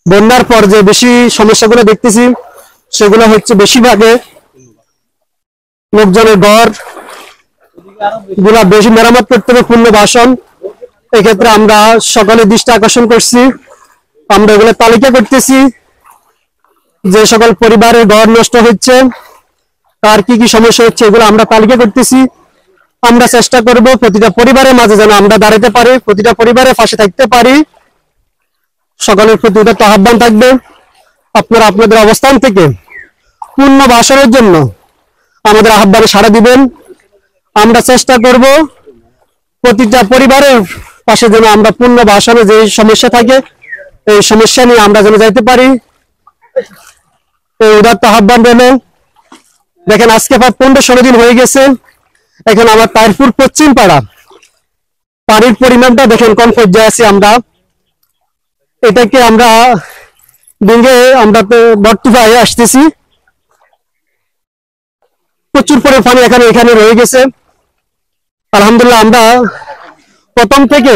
বন্যার পর যে বেশি সমস্যাগুলো দেখতেছি সেগুলো হচ্ছে বেশিরভাগে লোকজনের ঘর গুলা বেশি মেরামত করতে হবে, পুনর্বাসন। এক্ষেত্রে আমরা সকলে দৃষ্টি আকর্ষণ করছি, আমরা এগুলো তালিকা করতেছি যে সকল পরিবারের ঘর নষ্ট হচ্ছে, তার কি কি সমস্যা হচ্ছে, এগুলো আমরা তালিকা করতেছি। আমরা চেষ্টা করব প্রতিটা পরিবারের মাঝে যেন আমরা দাঁড়াতে পারি, প্রতিটা পরিবারের পাশে থাকতে পারি। সকলের প্রতি উদাত্ত আহ্বান থাকবে, আপনারা আপনাদের অবস্থান থেকে পুনর্বাসনের জন্য আমাদের আহ্বানে সাড়া দিবেন। আমরা চেষ্টা করব প্রতিটা পরিবারের পাশে যেন আমরা পুনর্বাসনে যে সমস্যা থাকে এই সমস্যা নিয়ে আমরা যেন যাইতে পারি, এই উদাত্ত আহ্বান রইল। দেখেন আজকে 15-16 দিন হয়ে গেছে, এখন আমার তাইরপুর পশ্চিম পাড়া পানির পরিমাণটা দেখেন কোন পর্যায়ে আছি আমরা। এটাকে আমরা ডিঙ্গে আমরা তো বর্তমানে আসতেছি, প্রচুর পরিমাণে পানি এখানে রয়ে গেছে। আলহামদুলিল্লাহ আমরা প্রথম থেকে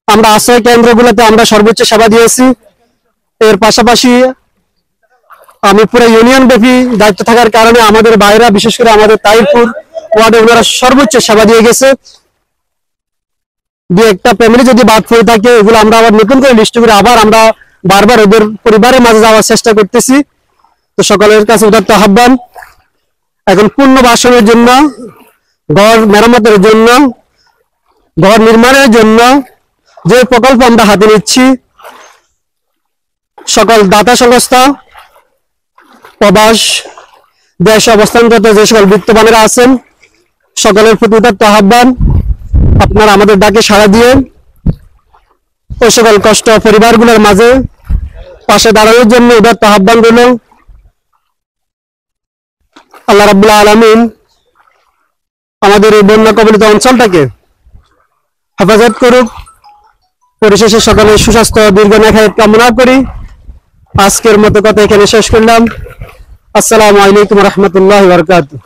আমরা আশ্রয় কেন্দ্রগুলোতে আমরা সর্বোচ্চ সেবা দিয়েছি। এর পাশাপাশি আমি পুরো ইউনিয়ন ব্যাপী দায়িত্ব থাকার কারণে আমাদের বাইরা, বিশেষ করে আমাদের তাইরপুর ওয়ার্ডে ওনারা সর্বোচ্চ সেবা দিয়ে গেছে। দু একটা ফ্যামিলি যদি বাদ পড়ে থাকে এগুলো আমরা আবার নতুন করে লিস্ট করে আবার আমরা বারবার ওদের পরিবারের মাঝে যাওয়ার চেষ্টা করতেছি। তো সকলের কাছে উদাত্ত আহ্বান, এখন পুনর্বাসনের জন্য, ঘর মেরামতের জন্য, ঘর নির্মাণের জন্য যে প্রকল্প আমরা হাতে নিচ্ছি, সকল দাতা সংস্থা, প্রবাস দেশে অবস্থানরত যে সকল বিত্তবানেরা আছেন সকলের প্রতি উদাত্ত আহ্বান, আপনারা আমাদের ডাকে সাড়া দিয়ে ওই সকল কষ্ট পরিবারগুলোর মাঝে পাশে দাঁড়ানোর জন্য উদাত্ত আহ্বান রইল। আল্লাহ রাব্বুল আলামিন আমাদের এই বন্যা কবলিত অঞ্চলটাকে হেফাজত করুক। পরিশেষে সকলের সুস্বাস্থ্য দীর্ঘনেখায় কামনা করি। আজকের মতো কথা এখানে শেষ করলাম। আসসালামু আলাইকুম ওয়া রাহমাতুল্লাহি ওয়া বারাকাতুহু।